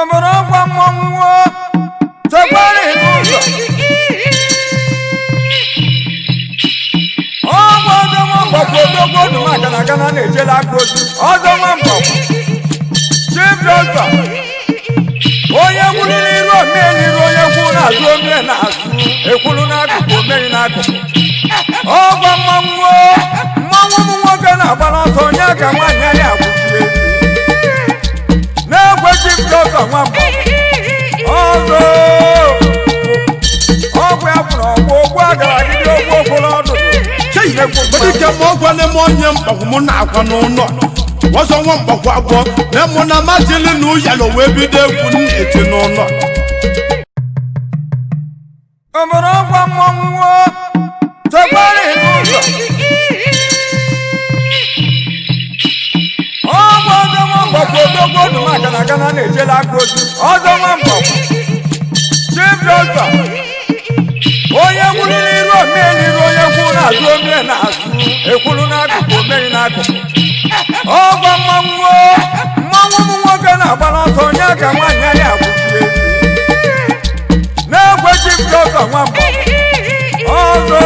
Oborogwa mmanwụ tekwara n'ụzọ ọgwa ọzọ nwambakwa odogwu odu maka na gana na-ejela aka ozi ọzọ nwambakwa chief doctor onye gwuru n'iru omee n'iru onye gwuru n'azụ omee n'azụ ekwuru n'akụkụ omee n'akụkụ ọgwa mmanwụ m nwoke na-agbara ọsọ onye aka nwaanyị anyị akwụchiri ezi na-egwe chief doctor nwambakwa ọzọ ọgwụ ya kwuru ọgwụ ogwu agara gidi ogwu okwuru ọdụ dike ma ọgwa na-eme onye mkpagwu mụ na-akwa n'ụlọ ọzọ nwa mkpagwu agwọ na mụ na mazili na ụyalo wee bido egwu na-eti n'ụlọ oborogwa mmanwụ tekwara n'ụzọ ọgwa ọzọ nwambakwa odogwu odu maka na gana na-ejela aka ozi ọzọ nwambakwa chief doctor onye gwuru n'iru omee n'iru onye gwuru n'azụ omee n'azụ ekwuru n'akụkụ omee n'akụkụ ọgwa mmanwụ m nwoke na-agbara ọsọ onye aka nwaanyị anyị akwụchiri ezi na-egwe chief doctor nwambakwa ọzọ